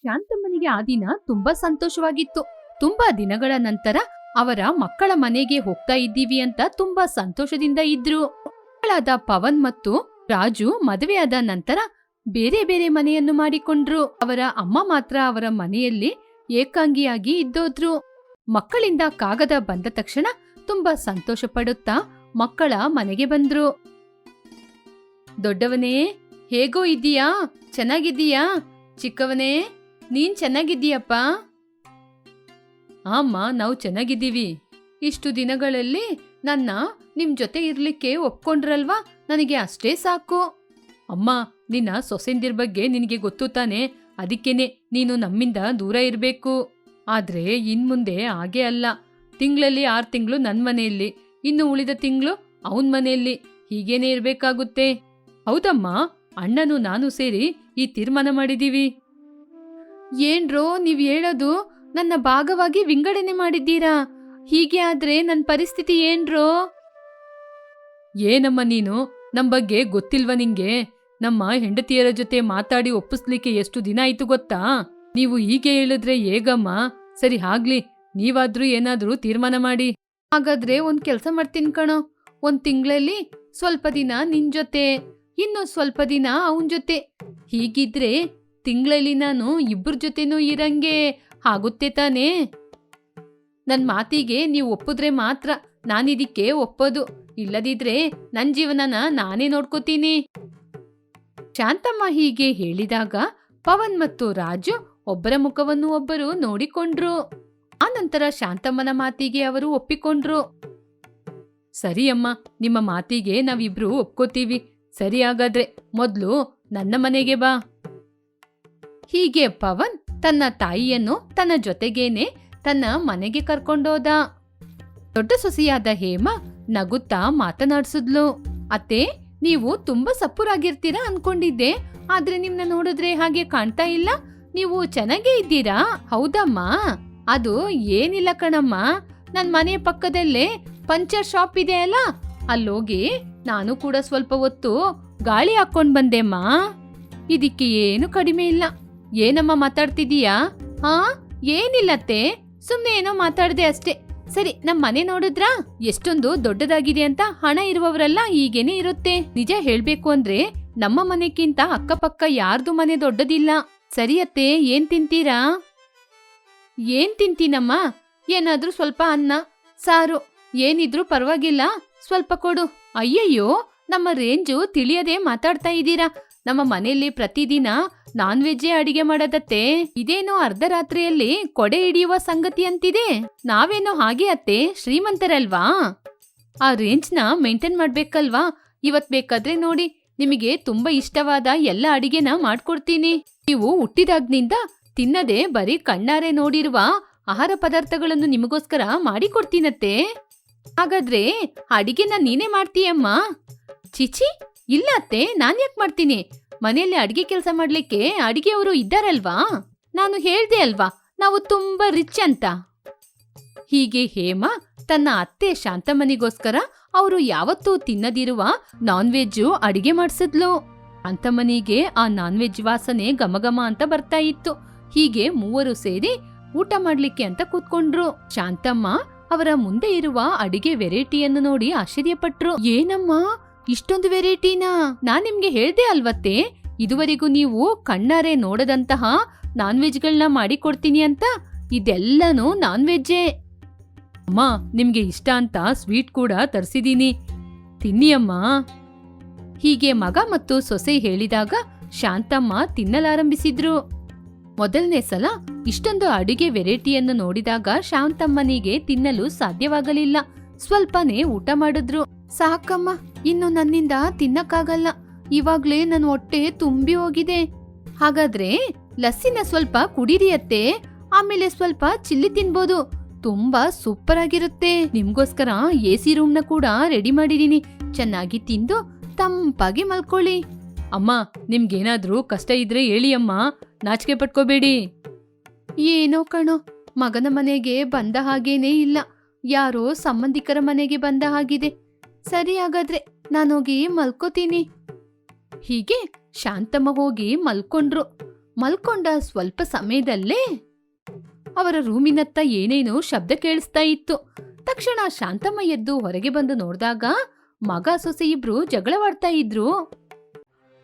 ಶಾಂತಮ್ಮನಿಗೆ ಆ ದಿನ ತುಂಬಾ ಸಂತೋಷವಾಗಿತ್ತು. ತುಂಬಾ ದಿನಗಳ ನಂತರ ಅವರ ಮಕ್ಕಳ ಮನೆಗೆ ಹೋಗ್ತಾ ಇದ್ದೀವಿ ಅಂತ ತುಂಬಾ ಸಂತೋಷದಿಂದ ಇದ್ರು. ಮಕ್ಕಳಾದ ಪವನ್ ಮತ್ತು ರಾಜು ಮದುವೆಯಾದ ನಂತರ ಬೇರೆ ಬೇರೆ ಮನೆಯನ್ನು ಮಾಡಿಕೊಂಡ್ರು. ಅವರ ಅಮ್ಮ ಮಾತ್ರ ಅವರ ಮನೆಯಲ್ಲಿ ಏಕಾಂಗಿಯಾಗಿ ಇದ್ದೋದ್ರು. ಮಕ್ಕಳಿಂದ ಕಾಗದ ಬಂದ ತಕ್ಷಣ ತುಂಬಾ ಸಂತೋಷ ಪಡುತ್ತಾ ಮಕ್ಕಳ ಮನೆಗೆ ಬಂದ್ರು. ದೊಡ್ಡವನೇ, ಹೇಗೋ ಇದ್ದೀಯಾ? ಚೆನ್ನಾಗಿದ್ದೀಯಾ? ಚಿಕ್ಕವನೇ, ನೀನ್ ಚೆನ್ನಾಗಿದ್ದೀಯಪ್ಪ? ಅಮ್ಮ, ನಾವು ಚೆನ್ನಾಗಿದ್ದೀವಿ. ಇಷ್ಟು ದಿನಗಳಲ್ಲಿ ನನ್ನ ನಿಮ್ ಜೊತೆ ಇರ್ಲಿಕ್ಕೆ ಒಪ್ಕೊಂಡ್ರಲ್ವಾ, ನನಗೆ ಅಷ್ಟೇ ಸಾಕು. ಅಮ್ಮ, ನಿನ್ನ ಸೊಸೆಂದಿರ್ ಬಗ್ಗೆ ನಿನಗೆ ಗೊತ್ತು ತಾನೆ, ಅದಕ್ಕೇನೆ ನೀನು ನಮ್ಮಿಂದ ದೂರ ಇರಬೇಕು. ಆದ್ರೆ ಇನ್ಮುಂದೆ ಹಾಗೆ ಅಲ್ಲ. ತಿಂಗಳಲ್ಲಿ 6 ತಿಂಗಳು ನನ್ ಮನೆಯಲ್ಲಿ, ಇನ್ನು ಉಳಿದ ತಿಂಗಳು ಅವನ್ ಮನೆಯಲ್ಲಿ, ಹೀಗೇನೆ ಇರ್ಬೇಕಾಗುತ್ತೆ. ಹೌದಮ್ಮ, ಅಣ್ಣನು ನಾನು ಸೇರಿ ಈ ತೀರ್ಮಾನ ಮಾಡಿದೀವಿ. ಏನ್ರೋ ನೀವ್ ಹೇಳೋದು? ನನ್ನ ಭಾಗವಾಗಿ ವಿಂಗಡಣೆ ಮಾಡಿದ್ದೀರಾ? ಹೀಗೆ ಆದ್ರೆ ನನ್ ಪರಿಸ್ಥಿತಿ ಏನ್ರೋ? ಏನಮ್ಮ ನೀನು, ನಮ್ ಬಗ್ಗೆ ಗೊತ್ತಿಲ್ವ ನಿಂಗೆ? ನಮ್ಮ ಹೆಂಡತಿಯರ ಜೊತೆ ಮಾತಾಡಿ ಒಪ್ಪಿಸ್ಲಿಕ್ಕೆ ಎಷ್ಟು ದಿನ ಆಯ್ತು ಗೊತ್ತಾ? ನೀವು ಹೀಗೆ ಹೇಳಿದ್ರೆ ಹೇಗಮ್ಮ? ಸರಿ, ಆಗ್ಲಿ, ನೀವಾದ್ರೂ ಏನಾದ್ರೂ ತೀರ್ಮಾನ ಮಾಡಿ. ಹಾಗಾದ್ರೆ ಒಂದ್ ಕೆಲ್ಸ ಮಾಡ್ತೀನಿ ಕಣೋ. 1 ತಿಂಗಳಲ್ಲಿ ಸ್ವಲ್ಪ ದಿನ ನಿನ್ ಜೊತೆ, ಇನ್ನು ಸ್ವಲ್ಪ ದಿನ ಅವನ್ ಜೊತೆ. ಹೀಗಿದ್ರೆ ತಿಂಗಳಲ್ಲಿ ನಾನು ಇಬ್ಬರ ಜೊತೆನೂ ಇರಂಗೆ ಆಗುತ್ತೆ ತಾನೇ? ನನ್ ಮಾತಿಗೆ ನೀವು ಒಪ್ಪಿದ್ರೆ ಮಾತ್ರ ನಾನಿದಕ್ಕೆ ಒಪ್ಪೋದು. ಇಲ್ಲದಿದ್ರೆ ನನ್ ಜೀವನನ ನಾನೇ ನೋಡ್ಕೋತೀನಿ. ಶಾಂತಮ್ಮ ಹೀಗೆ ಹೇಳಿದಾಗ ಪವನ್ ಮತ್ತು ರಾಜು ಒಬ್ಬರ ಮುಖವನ್ನು ಒಬ್ಬರು ನೋಡಿಕೊಂಡ್ರು. ಆನಂತರ ಶಾಂತಮ್ಮನ ಮಾತಿಗೆ ಅವರು ಒಪ್ಪಿಕೊಂಡ್ರು. ಸರಿ ಅಮ್ಮ, ನಿಮ್ಮ ಮಾತಿಗೆ ನಾವಿಬ್ರು ಒಪ್ಕೋತೀವಿ. ಸರಿ, ಹಾಗಾದ್ರೆ ಮೊದ್ಲು ನನ್ನ ಮನೆಗೆ ಬಾ. ಹೀಗೆ ಪವನ್ ತನ್ನ ತಾಯಿಯನ್ನು ತನ್ನ ಜೊತೆಗೇನೆ ತನ್ನ ಮನೆಗೆ ಕರ್ಕೊಂಡೋದ. ದೊಡ್ಡ ಸೊಸೆಯಾದ ಹೇಮಾ ನಗುತ್ತಾ ಮಾತನಾಡ್ಸಿದ್ಲು. ಅತ್ತೆ, ನೀವು ತುಂಬಾ ಸಪ್ಪುರಾಗಿರ್ತೀರಾ ಅನ್ಕೊಂಡಿದ್ದೆ, ಆದ್ರೆ ನಿಮ್ನ ನೋಡಿದ್ರೆ ಹಾಗೆ ಕಾಣ್ತಾ ಇಲ್ಲ. ನೀವು ಚೆನ್ನಾಗೇ ಇದ್ದೀರಾ? ಹೌದಮ್ಮ? ಅದು ಏನಿಲ್ಲ ಕಣಮ್ಮ, ನನ್ ಮನೆ ಪಕ್ಕದಲ್ಲೇ ಪಂಚರ್ ಶಾಪ್ ಇದೆ ಅಲ್ಲ, ಅಲ್ಲೋಗಿ ನಾನು ಕೂಡ ಸ್ವಲ್ಪ ಹೊತ್ತು ಗಾಳಿ ಹಾಕೊಂಡ್ ಬಂದೆಮ್ಮ. ಇದಕ್ಕೆ ಏನು ಕಡಿಮೆ ಇಲ್ಲ. ಏನಮ್ಮ ಮಾತಾಡ್ತಿದೀಯಾ? ಹಾ, ಏನಿಲ್ಲತ್ತೆ, ಸುಮ್ನೆ ಏನೋ ಮಾತಾಡ್ದೆ ಅಷ್ಟೇ. ಸರಿ, ನಮ್ ಮನೆ ನೋಡಿದ್ರಾ ಎಷ್ಟೊಂದು ದೊಡ್ಡದಾಗಿದೆ ಅಂತ? ಹಣ ಇರುವವರೆಲ್ಲ ಹೀಗೇನೆ ಇರುತ್ತೆ. ನಿಜ ಹೇಳ್ಬೇಕು ಅಂದ್ರೆ ನಮ್ಮ ಮನೆಗಿಂತ ಅಕ್ಕಪಕ್ಕ ಯಾರ್ದು ಮನೆ ದೊಡ್ಡದಿಲ್ಲ. ಸರಿ ಅತ್ತೆ, ಏನ್ ತಿಂತೀರಾ? ಏನ್ ತಿಂತೀನಮ್ಮ? ಏನಾದ್ರೂ ಸ್ವಲ್ಪ ಅನ್ನ ಸಾರು ಏನಿದ್ರೂ ಪರವಾಗಿಲ್ಲ, ಸ್ವಲ್ಪ ಕೊಡು. ಅಯ್ಯಯ್ಯೋ, ನಮ್ಮ ರೇಂಜು ತಿಳಿಯದೆ ಮಾತಾಡ್ತಾ ಇದ್ದೀರಾ. ನಮ್ಮ ಮನೆಯಲ್ಲಿ ಪ್ರತಿದಿನ ನಾನ್ ವೆಜ್ಜೇ ಅಡಿಗೆ ಮಾಡೋದತ್ತೆ. ಇದೇನೋ ಅರ್ಧ ರಾತ್ರಿಯಲ್ಲಿ ಕೊಡೆ ಹಿಡಿಯುವ ಸಂಗತಿ ಅಂತಿದೆ. ನಾವೇನೋ ಹಾಗೆ ಅತ್ತೆ, ಶ್ರೀಮಂತರಲ್ವಾ? ಆ ರೇಂಜ್ನ ಮೇಂಟೈನ್ ಮಾಡ್ಬೇಕಲ್ವಾ? ಇವತ್ ಬೇಕಾದ್ರೆ ನೋಡಿ, ನಿಮಗೆ ತುಂಬಾ ಇಷ್ಟವಾದ ಎಲ್ಲ ಅಡಿಗೆನ ಮಾಡ್ಕೊಡ್ತೀನಿ. ನೀವು ಹುಟ್ಟಿದಾಗ್ನಿಂದ ತಿನ್ನದೆ ಬರೀ ಕಣ್ಣಾರೆ ನೋಡಿರುವ ಆಹಾರ ಪದಾರ್ಥಗಳನ್ನು ನಿಮಗೋಸ್ಕರ ಮಾಡಿಕೊಡ್ತೀನತ್ತೆ. ಹಾಗಾದ್ರೆ ಅಡಿಗೆನ ನೀನೇ ಮಾಡ್ತೀಯಮ್ಮ? ಚಿಚಿ, ಇಲ್ಲ ಅತ್ತೆ, ನಾನ್ ಯಾಕೆ ಮಾಡ್ತೀನಿ? ಮನೆಯಲ್ಲಿ ಅಡಿಗೆ ಕೆಲಸ ಮಾಡ್ಲಿಕ್ಕೆ ಅಡಿಗೆಯವರು ಇದ್ದಾರಲ್ವಾ? ನಾನು ಹೇಳ್ದೆ ಅಲ್ವಾ, ನಾವು ತುಂಬಾ ರಿಚ್ ಅಂತ. ಹೀಗೆ ಹೇಮಾ ತನ್ನ ಅತ್ತೆ ಶಾಂತಮ್ಮನಿಗೋಸ್ಕರ ಅವರು ಯಾವತ್ತೂ ತಿನ್ನದಿರುವ ನಾನ್ ವೆಜ್ಜು ಅಡಿಗೆ ಮಾಡಿಸಿದ್ಲು. ಶಾಂತಮ್ಮನಿಗೆ ಆ ನಾನ್ ವೆಜ್ ವಾಸನೆ ಘಮಘಮ ಅಂತ ಬರ್ತಾ ಇತ್ತು. ಹೀಗೆ ಮೂವರು ಸೇರಿ ಊಟ ಮಾಡ್ಲಿಕ್ಕೆ ಅಂತ ಕೂತ್ಕೊಂಡ್ರು. ಶಾಂತಮ್ಮ ಅವರ ಮುಂದೆ ಇರುವ ಅಡಿಗೆ ವೆರೈಟಿಯನ್ನು ನೋಡಿ ಆಶ್ಚರ್ಯಪಟ್ರು. ಏನಮ್ಮ, ಇಷ್ಟೊಂದು ವೆರೈಟಿನಾ? ನಾನ್ ನಿಮ್ಗೆ ಹೇಳ್ದೆ ಅಲ್ವತ್ತೆ, ಇದುವರೆಗೂ ನೀವು ಕಣ್ಣಾರೆ ನೋಡದಂತಹ ನಾನ್ ವೆಜ್ಗಳನ್ನ ಮಾಡಿಕೊಡ್ತೀನಿ ಅಂತ. ಇದೆಲ್ಲನೂ ನಾನ್ ವೆಜ್ಜೇ. ಅಮ್ಮ, ನಿಮ್ಗೆ ಇಷ್ಟ ಅಂತ ಸ್ವೀಟ್ ಕೂಡ ತರಿಸಿದೀನಿ, ತಿನ್ನಿ ಅಮ್ಮ. ಹೀಗೆ ಮಗ ಮತ್ತು ಸೊಸೆ ಹೇಳಿದಾಗ ಶಾಂತಮ್ಮ ತಿನ್ನಲಾರಂಭಿಸಿದ್ರು. ಮೊದಲನೇ ಸಲ ಇಷ್ಟೊಂದು ಅಡುಗೆ ವೆರೈಟಿಯನ್ನು ನೋಡಿದಾಗ ಶಾಂತಮ್ಮನಿಗೆ ತಿನ್ನಲು ಸಾಧ್ಯವಾಗಲಿಲ್ಲ. ಸ್ವಲ್ಪನೇ ಊಟ ಮಾಡಿದ್ರು. ಸಾಕಮ್ಮ, ಇನ್ನು ನನ್ನಿಂದ ತಿನ್ನಕ್ಕಾಗಲ್ಲ. ಇವಾಗ್ಲೇ ನನ್ನ ಹೊಟ್ಟೆ ತುಂಬಿ ಹೋಗಿದೆ. ಹಾಗಾದ್ರೆ ಲಸ್ಸಿನ ಸ್ವಲ್ಪ ಕುಡೀರಿಯತ್ತೆ, ಆಮೇಲೆ ಸ್ವಲ್ಪ ಚಿಲ್ಲಿ ತಿನ್ಬೋದು. ತುಂಬಾ ಸೂಪರ್ ಆಗಿರುತ್ತೆ. ನಿಮ್ಗೋಸ್ಕರ AC ರೂಮ್ನ ಕೂಡ ರೆಡಿ ಮಾಡಿದೀನಿ. ಚೆನ್ನಾಗಿ ತಿಂದು ತಂಪಾಗಿ ಮಲ್ಕೊಳ್ಳಿ. ಅಮ್ಮ, ನಿಮ್ಗೇನಾದ್ರೂ ಕಷ್ಟ ಇದ್ರೆ ಹೇಳಿ ಅಮ್ಮ, ನಾಚಿಕೆ ಪಟ್ಕೋಬೇಡಿ. ಏನೋ ಕಣೋ, ಮಗನ ಮನೆಗೆ ಬಂದ ಹಾಗೇನೇ ಇಲ್ಲ, ಯಾರೋ ಸಂಬಂಧಿಕರ ಮನೆಗೆ ಬಂದ ಹಾಗಿದೆ. ಸರಿ, ಹಾಗಾದ್ರೆ ನಾನೋಗಿ ಮಲ್ಕೋತೀನಿ. ಹೀಗೆ ಶಾಂತಮ್ಮ ಹೋಗಿ ಮಲ್ಕೊಂಡ್ರು. ಮಲ್ಕೊಂಡ ಸ್ವಲ್ಪ ಸಮಯದಲ್ಲೇ ಅವರ ರೂಮಿನತ್ತ ಏನೇನೋ ಶಬ್ದ ಕೇಳಿಸ್ತಾ ಇತ್ತು. ತಕ್ಷಣ ಶಾಂತಮ್ಮ ಎದ್ದು ಹೊರಗೆ ಬಂದು ನೋಡಿದಾಗ ಮಗ ಸೊಸೆ ಇಬ್ರು ಜಗಳವಾಡ್ತಾ ಇದ್ರು.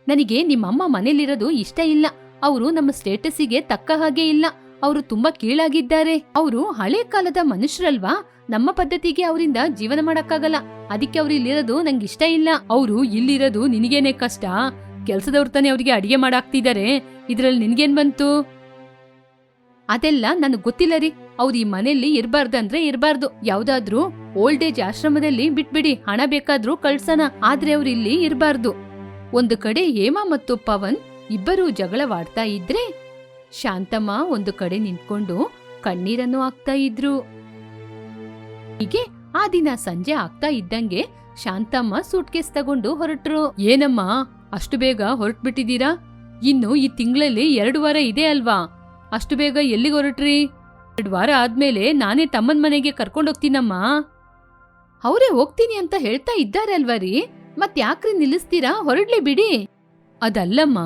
ನನಗೆ ನಿಮ್ಮಮ್ಮ ಮನೇಲಿರೋದು ಇಷ್ಟ ಇಲ್ಲ. ಅವರು ನಮ್ಮ ಸ್ಟೇಟಸ್ಸಿಗೆ ತಕ್ಕ ಹಾಗೆ ಇಲ್ಲ. ಅವರು ತುಂಬಾ ಕೀಳಾಗಿದ್ದಾರೆ. ಅವರು ಹಳೆ ಕಾಲದ ಮನುಷ್ಯರಲ್ವಾ, ನಮ್ಮ ಪದ್ಧತಿಗೆ ಅವರಿಂದ ಜೀವನ ಮಾಡಕ್ಕಾಗಲ್ಲ. ಅದಕ್ಕೆ ಅವ್ರು ಇಲ್ಲಿರೋದು ನಂಗೆ ಇಷ್ಟ ಇಲ್ಲ. ಅವರು ಇಲ್ಲಿರೋದು ನಿನಗೇನೆ ಕಷ್ಟ. ಕೆಲ್ಸದವ್ರು ತಾನೇ ಅವ್ರಿಗೆ ಅಡಿಗೆ ಮಾಡಾಕ್ತಿದ್ದಾರೆ. ಇದ್ರಲ್ಲಿ ನಿನ್ಗೇನ್ ಬಂತು? ಅದೆಲ್ಲ ನನಗ್ ಗೊತ್ತಿಲ್ಲ ರೀ. ಅವ್ರು ಈ ಮನೆಯಲ್ಲಿ ಇರ್ಬಾರ್ದಂದ್ರೆ ಇರ್ಬಾರ್ದು. ಯಾವ್ದಾದ್ರೂ ಓಲ್ಡ್ ಏಜ್ ಆಶ್ರಮದಲ್ಲಿ ಬಿಟ್ಬಿಡಿ, ಹಣ ಬೇಕಾದ್ರೂ ಕಳ್ಸನ. ಆದ್ರೆ ಅವ್ರು ಇಲ್ಲಿ ಇರ್ಬಾರ್ದು. ಒಂದು ಕಡೆ ಹೇಮಾ ಮತ್ತು ಪವನ್ ಇಬ್ಬರೂ ಜಗಳವಾಡ್ತಾ ಇದ್ರೆ ಶಾಂತಮ್ಮ ಒಂದು ಕಡೆ ನಿಂತ್ಕೊಂಡು ಕಣ್ಣೀರನ್ನು ಹಾಕ್ತಾ ಇದ್ರು. ಹೀಗೆ ಆ ದಿನ ಸಂಜೆ ಆಗ್ತಾ ಇದ್ದಂಗೆ ಶಾಂತಮ್ಮ ಸೂಟ್ಕೇಸ್ ತಗೊಂಡು ಹೊರಟ್ರು. ಏನಮ್ಮ ಅಷ್ಟು ಬೇಗ ಹೊರಟ್ಬಿಟ್ಟಿದೀರಾ? ಇನ್ನು ಈ ತಿಂಗಳಲ್ಲಿ 2 ವಾರ ಇದೆ ಅಲ್ವಾ? ಅಷ್ಟು ಬೇಗ ಎಲ್ಲಿಗೆ ಹೊರಟ್ರಿ? 2 ವಾರ ಆದ್ಮೇಲೆ ನಾನೇ ತಮ್ಮನ್ ಮನೆಗೆ ಕರ್ಕೊಂಡೋಗ್ತೀನಮ್ಮ. ಅವರೇ ಹೋಗ್ತೀನಿ ಅಂತ ಹೇಳ್ತಾ ಇದ್ದಾರೆ ಅಲ್ವಾ ರೀ, ಮತ್ಯಾಕ್ರಿ ನಿಲ್ಲಿಸ್ತೀರಾ? ಹೊರಡ್ಲಿ ಬಿಡಿ. ಅದಲ್ಲಮ್ಮ.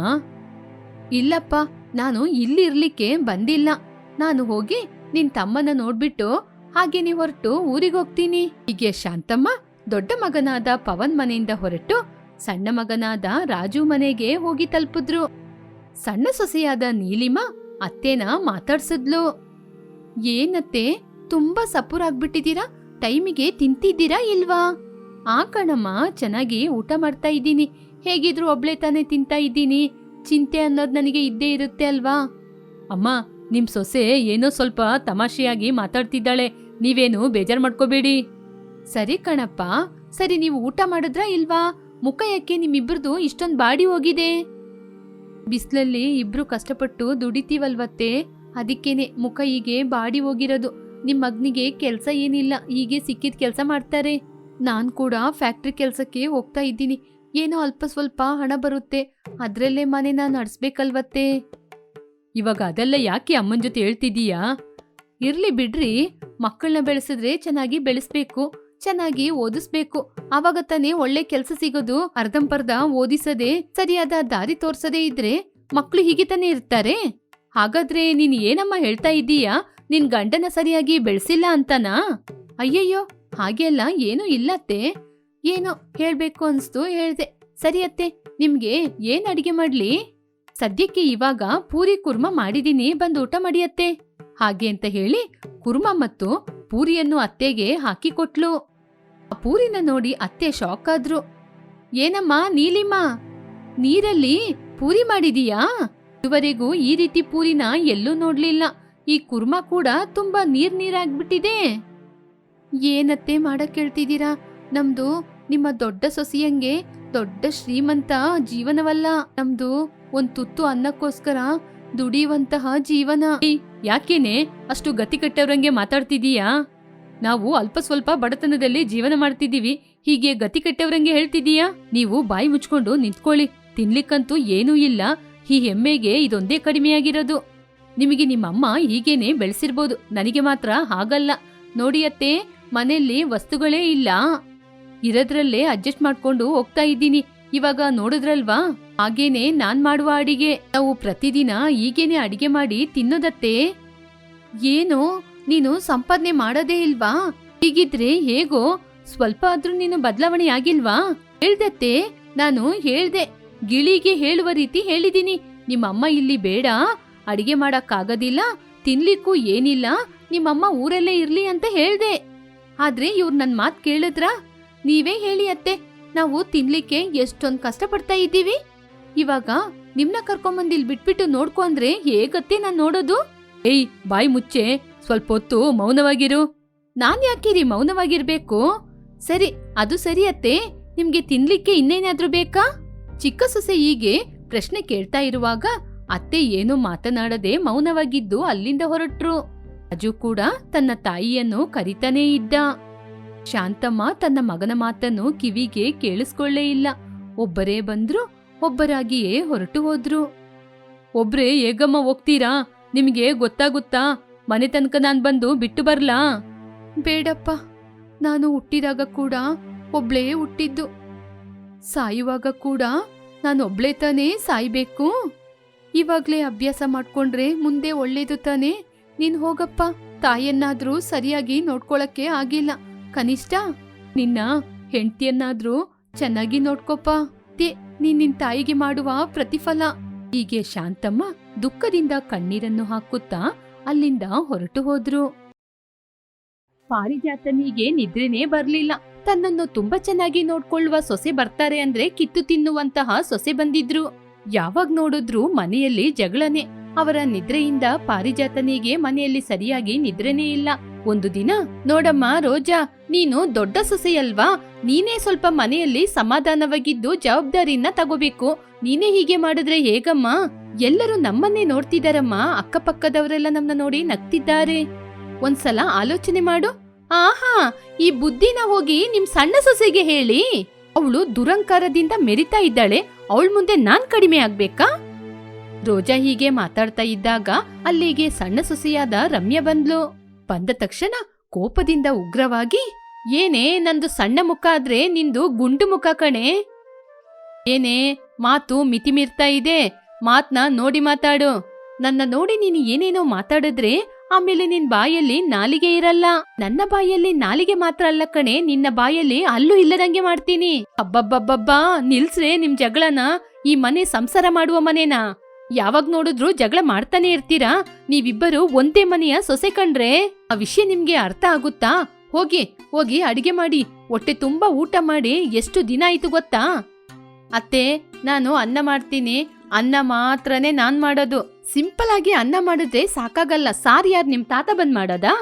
ಇಲ್ಲಪ್ಪ, ನಾನು ಇಲ್ಲಿ ಇರ್ಲಿಕ್ಕೆ ಬಂದಿಲ್ಲ. ನಾನು ಹೋಗಿ ನಿನ್ ತಮ್ಮನ ನೋಡ್ಬಿಟ್ಟು ಹಾಗೇನೆ ಹೊರಟು ಊರಿಗೋಗ್ತೀನಿ. ಹೀಗೆ ಶಾಂತಮ್ಮ ದೊಡ್ಡ ಮಗನಾದ ಪವನ್ ಮನೆಯಿಂದ ಹೊರಟು ಸಣ್ಣ ಮಗನಾದ ರಾಜು ಮನೆಗೆ ಹೋಗಿ ತಲುಪಿದ್ರು. ಸಣ್ಣ ಸೊಸೆಯಾದ ನೀಲಿಮಾ ಅತ್ತೇನ ಮಾತಾಡ್ಸಿದ್ಲು. ಏನತ್ತೆ, ತುಂಬಾ ಸಪೂರಾಗ್ಬಿಟ್ಟಿದೀರಾ? ಟೈಮಿಗೆ ತಿಂತಿದ್ದೀರಾ ಇಲ್ವಾ? ಆ ಕಣಮ್ಮ, ಚೆನ್ನಾಗಿ ಊಟ ಮಾಡ್ತಾ ಇದ್ದೀನಿ. ಹೇಗಿದ್ರು ಒಬ್ಳೆ ತಾನೇ ತಿಂತಾ ಇದ್ದೀನಿ. ಚಿಂತೆ ಅನ್ನೋದು ನನಗೆ ಇದ್ದೇ ಇರುತ್ತೆ ಅಲ್ವಾ? ಅಮ್ಮ, ನಿಮ್ ಸೊಸೆ ಏನೋ ಸ್ವಲ್ಪ ತಮಾಷೆಯಾಗಿ ಮಾತಾಡ್ತಿದ್ದಾಳೆ. ನೀವೇನು ಬೇಜಾರ್ ಮಾಡ್ಕೋಬೇಡಿ. ಸರಿ ಕಣಪ್ಪ, ಸರಿ. ನೀವು ಊಟ ಮಾಡಿದ್ರಾ ಇಲ್ವಾ? ಮುಖ ಯಾಕೆ ನಿಮ್ಮಿಬ್ರದು ಇಷ್ಟೊಂದು ಬಾಡಿ ಹೋಗಿದೆ? ಬಿಸ್ಲಲ್ಲಿ ಇಬ್ರು ಕಷ್ಟಪಟ್ಟು ದುಡಿತೀವಲ್ವತ್ತೆ, ಅದಕ್ಕೇನೆ ಮುಖ ಹೀಗೆ ಬಾಡಿ ಹೋಗಿರೋದು. ನಿಮ್ ಮಗ್ನಿಗೆ ಕೆಲ್ಸ ಏನಿಲ್ಲ, ಹೀಗೆ ಸಿಕ್ಕಿದ ಕೆಲ್ಸ ಮಾಡ್ತಾರೆ. ನಾನ್ ಕೂಡ ಫ್ಯಾಕ್ಟ್ರಿ ಕೆಲ್ಸಕ್ಕೆ ಹೋಗ್ತಾ ಇದ್ದೀನಿ. ಏನೋ ಅಲ್ಪ ಸ್ವಲ್ಪ ಹಣ ಬರುತ್ತೆ, ಅದ್ರಲ್ಲೇ ಮನೆನ ನಡೆಸ್ಬೇಕಲ್ವತ್ತೆ. ಇವಾಗ ಅದೆಲ್ಲ ಯಾಕೆ ಅಮ್ಮನ ಜೊತೆ ಹೇಳ್ತಿದೀಯಾ? ಇರ್ಲಿ ಬಿಡ್ರಿ. ಮಕ್ಕಳನ್ನ ಬೆಳೆಸಿದ್ರೆ ಚೆನ್ನಾಗಿ ಬೆಳೆಸ್ಬೇಕು, ಚೆನ್ನಾಗಿ ಓದಿಸ್ಬೇಕು. ಆವಾಗ ತಾನೇ ಒಳ್ಳೆ ಕೆಲ್ಸ ಸಿಗೋದು. ಅರ್ಧಂಪರ್ಧ ಓದಿಸದೆ ಸರಿಯಾದ ದಾರಿ ತೋರ್ಸದೇ ಇದ್ರೆ ಮಕ್ಳು ಹೀಗೆ ತಾನೇ ಇರ್ತಾರೆ. ಹಾಗಾದ್ರೆ ನೀನ್ ಏನಮ್ಮ ಹೇಳ್ತಾ ಇದ್ದೀಯಾ? ನಿನ್ ಗಂಡನ ಸರಿಯಾಗಿ ಬೆಳೆಸಿಲ್ಲ ಅಂತನಾ? ಅಯ್ಯಯ್ಯೋ, ಹಾಗೆಲ್ಲ ಏನೂ ಇಲ್ಲತ್ತೆ. ಏನೋ ಹೇಳ್ಬೇಕು ಅನ್ಸ್ತು ಹೇಳ್ದೆ. ಸರಿ ಅತ್ತೆ, ನಿಮ್ಗೆ ಏನ್ ಅಡಿಗೆ ಮಾಡ್ಲಿ? ಸದ್ಯಕ್ಕೆ ಇವಾಗ ಪೂರಿ ಕುರ್ಮಾ ಮಾಡಿದೀನಿ, ಬಂದು ಊಟ ಮಾಡಿಯತ್ತೆ. ಹಾಗೆ ಅಂತ ಹೇಳಿ ಕುರ್ಮಾ ಮತ್ತು ಪೂರಿಯನ್ನು ಅತ್ತೆಗೆ ಹಾಕಿ ಕೊಟ್ಲು. ಆ ಪೂರಿನ ನೋಡಿ ಅತ್ತೆ ಶಾಕ್ ಆದ್ರು. ಏನಮ್ಮ ನೀಲಿಮಾ, ನೀರಲ್ಲಿ ಪೂರಿ ಮಾಡಿದೀಯಾ? ಇದುವರೆಗೂ ಈ ರೀತಿ ಪೂರಿನ ಎಲ್ಲೂ ನೋಡ್ಲಿಲ್ಲ. ಈ ಕುರ್ಮಾ ಕೂಡ ತುಂಬಾ ನೀರಾಗ್ಬಿಟ್ಟಿದೆ. ಏನತ್ತೆ ಮಾಡಕ್ ಕೇಳ್ತಿದ್ದೀರಾ? ನಮ್ದು ನಿಮ್ಮ ದೊಡ್ಡ ಸೊಸೆಯಂಗೆ ದೊಡ್ಡ ಶ್ರೀಮಂತ ಜೀವನವಲ್ಲ. ನಮ್ದು ಒಂದ್ ತುತ್ತು ಅನ್ನಕ್ಕೋಸ್ಕರ ದುಡಿಯುವಂತಹ ಜೀವನ. ಯಾಕೇನೆ ಅಷ್ಟು ಗತಿ ಕಟ್ಟವ್ರಂಗೆ ಮಾತಾಡ್ತಿದೀಯಾ? ನಾವು ಅಲ್ಪ ಸ್ವಲ್ಪ ಬಡತನದಲ್ಲಿ ಜೀವನ ಮಾಡ್ತಿದೀವಿ, ಹೀಗೆ ಗತಿ ಕಟ್ಟವ್ರಂಗೆ ಹೇಳ್ತಿದೀಯಾ? ನೀವು ಬಾಯಿ ಮುಚ್ಕೊಂಡು ನಿಂತ್ಕೊಳ್ಳಿ. ತಿನ್ಲಿಕ್ಕಂತೂ ಏನೂ ಇಲ್ಲ. ಈ ಹೆಮ್ಮೆಗೆ ಇದೊಂದೇ ಕಡಿಮೆಯಾಗಿರೋದು. ನಿಮಗೆ ನಿಮ್ಮಮ್ಮ ಹೀಗೇನೆ ಬೆಳೆಸಿರ್ಬೋದು, ನನಗೆ ಮಾತ್ರ ಹಾಗಲ್ಲ. ನೋಡಿಯತ್ತೆ, ಮನೆಯಲ್ಲಿ ವಸ್ತುಗಳೇ ಇಲ್ಲ. ಇರೋದ್ರಲ್ಲೇ ಅಡ್ಜಸ್ಟ್ ಮಾಡ್ಕೊಂಡು ಹೋಗ್ತಾ ಇದ್ದೀನಿ. ಇವಾಗ ನೋಡಿದ್ರಲ್ವಾ, ಹಾಗೇನೆ ನಾನ್ ಮಾಡುವ ಅಡಿಗೆ. ನಾವು ಪ್ರತಿದಿನ ಹೀಗೇನೆ ಅಡಿಗೆ ಮಾಡಿ ತಿನ್ನೋದತ್ತೆ. ಏನು, ನೀನು ಸಂಪಾದನೆ ಮಾಡೋದೇ ಇಲ್ವಾ? ಹೀಗಿದ್ರೆ ಹೇಗೋ? ಸ್ವಲ್ಪ ಆದ್ರೂ ನೀನು ಬದಲಾವಣೆ ಆಗಿಲ್ವಾ? ಹೇಳ್ದತ್ತೆ, ನಾನು ಹೇಳ್ದೆ. ಗಿಳಿಗೆ ಹೇಳುವ ರೀತಿ ಹೇಳಿದೀನಿ. ನಿಮ್ಮಮ್ಮ ಇಲ್ಲಿ ಬೇಡ, ಅಡಿಗೆ ಮಾಡಕ್ಕಾಗೋದಿಲ್ಲ, ತಿನ್ಲಿಕ್ಕೂ ಏನಿಲ್ಲ, ನಿಮ್ಮಮ್ಮ ಊರಲ್ಲೇ ಇರ್ಲಿ ಅಂತ ಹೇಳ್ದೆ. ಆದ್ರೆ ಇವ್ರು ನನ್ ಮಾತ್ ಕೇಳಿದ್ರಾ? ನೀವೇ ಹೇಳಿ ಅತ್ತೆ, ನಾವು ತಿನ್ಲಿಕ್ಕೆ ಎಷ್ಟೊಂದ್ ಕಷ್ಟ ಪಡ್ತಾ ಇದ್ದೀವಿ. ಇವಾಗ ನಿಮ್ನ ಕರ್ಕೊಂಬಂದ್ ಇಲ್ಲಿ ಬಿಟ್ಬಿಟ್ಟು ನೋಡ್ಕೊ ಅಂದ್ರೆ ಹೇಗತ್ತೆ ನಾನ್ ನೋಡೋದು? ಏಯ್, ಬಾಯಿ ಮುಚ್ಚೆ, ಸ್ವಲ್ಪ ಹೊತ್ತು ಮೌನವಾಗಿರು. ನಾನ್ ಯಾಕಿರಿ ಮೌನವಾಗಿರ್ಬೇಕು? ಸರಿ, ಅದು ಸರಿ ಅತ್ತೆ. ನಿಮ್ಗೆ ತಿನ್ಲಿಕ್ಕೆ ಇನ್ನೇನಾದ್ರೂ ಬೇಕಾ? ಚಿಕ್ಕ ಸೊಸೆ ಹೀಗೆ ಪ್ರಶ್ನೆ ಕೇಳ್ತಾ ಇರುವಾಗ ಅತ್ತೆ ಏನೂ ಮಾತನಾಡದೆ ಮೌನವಾಗಿದ್ದು ಅಲ್ಲಿಂದ ಹೊರಟ್ರು. ರಾಜು ಕೂಡ ತನ್ನ ತಾಯಿಯನ್ನು ಕರಿತಾನೇ ಇದ್ದ. ಶಾಂತಮ್ಮ ತನ್ನ ಮಗನ ಮಾತನ್ನು ಕಿವಿಗೆ ಕೇಳಿಸ್ಕೊಳ್ಳೇ ಇಲ್ಲ. ಒಬ್ಬರೇ ಬಂದ್ರು, ಒಬ್ಬರಾಗಿಯೇ ಹೊರಟು ಹೋದ್ರು. ಒಬ್ರೇ ಹೇಗಮ್ಮ ಹೋಗ್ತೀರಾ? ನಿಮ್ಗೆ ಗೊತ್ತಾಗುತ್ತಾ? ಮನೆ ತನಕ ನಾನ್ ಬಂದು ಬಿಟ್ಟು ಬರ್ಲಾ? ಬೇಡಪ್ಪ, ನಾನು ಹುಟ್ಟಿದಾಗ ಕೂಡ ಒಬ್ಳೇ ಹುಟ್ಟಿದ್ದು. ಸಾಯುವಾಗ ಕೂಡ ನಾನು ಒಬ್ಳೇ ತಾನೇ ಸಾಯ್ಬೇಕು. ಇವಾಗ್ಲೇ ಅಭ್ಯಾಸ ಮಾಡ್ಕೊಂಡ್ರೆ ಮುಂದೆ ಒಳ್ಳೇದು ತಾನೇ. ನೀನ್ ಹೋಗಪ್ಪ, ತಾಯಿಯನ್ನಾದ್ರೂ ಸರಿಯಾಗಿ ನೋಡ್ಕೊಳಕ್ಕೆ ಆಗಿಲ್ಲ, ಕನಿಷ್ಠ ನಿನ್ನ ಹೆಂಡತಿಯನ್ನಾದ್ರೂ ಚೆನ್ನಾಗಿ ನೋಡ್ಕೊಪ್ಪ. ನೀನ್ ನಿನ್ ತಾಯಿಗೆ ಮಾಡುವ ಪ್ರತಿಫಲ. ಹೀಗೆ ಶಾಂತಮ್ಮ ದುಃಖದಿಂದ ಕಣ್ಣೀರನ್ನು ಹಾಕುತ್ತಾ ಅಲ್ಲಿಂದ ಹೊರಟು ಹೋದ್ರು. ಪಾರಿಜಾತನಿಗೆ ನಿದ್ರೆನೇ ಬರ್ಲಿಲ್ಲ. ತನ್ನನ್ನು ತುಂಬಾ ಚೆನ್ನಾಗಿ ನೋಡ್ಕೊಳ್ಳುವ ಸೊಸೆ ಬರ್ತಾರೆ ಅಂದ್ರೆ ಕಿತ್ತು ತಿನ್ನುವಂತಹ ಸೊಸೆ ಬಂದಿದ್ರು. ಯಾವಾಗ ನೋಡಿದ್ರು ಮನೆಯಲ್ಲಿ ಜಗಳನೆ. ಅವರ ನಿದ್ರೆಯಿಂದ ಪಾರಿಜಾತನಿಗೆ ಮನೆಯಲ್ಲಿ ಸರಿಯಾಗಿ ನಿದ್ರೆನೇ ಇಲ್ಲ. ಒಂದು ದಿನ, ನೋಡಮ್ಮ ರೋಜಾ, ನೀನು ದೊಡ್ಡ ಸೊಸೆಯಲ್ವಾ, ನೀನೇ ಸ್ವಲ್ಪ ಮನೆಯಲ್ಲಿ ಸಮಾಧಾನವಾಗಿದ್ದು ಜವಾಬ್ದಾರಿನ ತಗೋಬೇಕು. ನೀನೇ ಹೀಗೆ ಮಾಡಿದ್ರೆ ಹೇಗಮ್ಮ? ಎಲ್ಲರೂ ನಮ್ಮನ್ನೇ ನೋಡ್ತಿದಾರಮ್ಮ, ಅಕ್ಕಪಕ್ಕದವರೆಲ್ಲ ನಮ್ಮನ್ನ ನೋಡಿ ನಗ್ತಿದ್ದಾರೆ. ಒಂದ್ಸಲ ಆಲೋಚನೆ ಮಾಡು. ಆಹಾ, ಈ ಬುದ್ಧಿನ ಹೋಗಿ ನಿಮ್ ಸಣ್ಣ ಸೊಸೆಗೆ ಹೇಳಿ. ಅವಳು ದುರಂಕಾರದಿಂದ ಮೆರಿತಾ ಇದ್ದಾಳೆ, ಅವಳ ಮುಂದೆ ನಾನ್ ಕಡಿಮೆ ಆಗ್ಬೇಕಾ? ರೋಜಾ ಹೀಗೆ ಮಾತಾಡ್ತಾ ಇದ್ದಾಗ ಅಲ್ಲಿಗೆ ಸಣ್ಣ ಸೊಸೆಯಾದ ರಮ್ಯಾ ಬಂದ್ಲು. ಬಂದ ತಕ್ಷಣ ಕೋಪದಿಂದ ಉಗ್ರವಾಗಿ, ಏನೇ ನಂದು ಸಣ್ಣ ಮುಖ ಆದ್ರೆ ನಿಂದು ಗುಂಡು ಮುಖ ಕಣೆ. ಏನೇ ಮಾತು ಮಿತಿ ಮೀರ್ತಾ ಇದೆ, ಮಾತ್ನ ನೋಡಿ ಮಾತಾಡು. ನನ್ನ ನೋಡಿ ನೀನು ಏನೇನೋ ಮಾತಾಡಿದ್ರೆ ಆಮೇಲೆ ನಿನ್ ಬಾಯಲ್ಲಿ ನಾಲಿಗೆ ಇರಲ್ಲ. ನನ್ನ ಬಾಯಲ್ಲಿ ನಾಲಿಗೆ ಮಾತ್ರ ಅಲ್ಲ ಕಣೆ, ನಿನ್ನ ಬಾಯಲ್ಲಿ ಅಲ್ಲೂ ಇಲ್ಲದಂಗೆ ಮಾಡ್ತೀನಿ. ಅಬ್ಬಬ್ಬಬ್ಬಬ್ಬಾ, ನಿಲ್ಸ್ರೆ ನಿಮ್ ಜಗಳನ. ಈ ಮನೆ ಸಂಸಾರ ಮಾಡುವ ಮನೆನಾ? ಯಾವಾಗ ನೋಡಿದ್ರು ಜಗಳ ಮಾಡ್ತಾನೆ ಇರ್ತೀರಾ. ನೀವಿಬ್ಬರು ಒಂದೇ ಮನೆಯ ಸೊಸೆ ಕಂಡ್ರೆ ಆ ವಿಷಯ ನಿಮ್ಗೆ ಅರ್ಥ ಆಗುತ್ತಾ? ಹೋಗಿ ಹೋಗಿ ಅಡಿಗೆ ಮಾಡಿ, ಹೊಟ್ಟೆ ತುಂಬಾ ಊಟ ಮಾಡಿ. ಎಷ್ಟು ದಿನ ಆಯ್ತು ಗೊತ್ತಾ? ಅತ್ತೆ, ನಾನು ಅನ್ನ ಮಾಡ್ತೀನಿ. ಅನ್ನ ಮಾತ್ರನೇ ನಾನ್ ಮಾಡೋದು. ಸಿಂಪಲ್ ಆಗಿ ಅನ್ನ ಮಾಡಿದ್ರೆ ಸಾಕಾಗಲ್ಲ. ಸಾರ್ ಯಾರ್ ನಿಮ್ ತಾತ ಬಂದ್ ಮಾಡೋದಾ?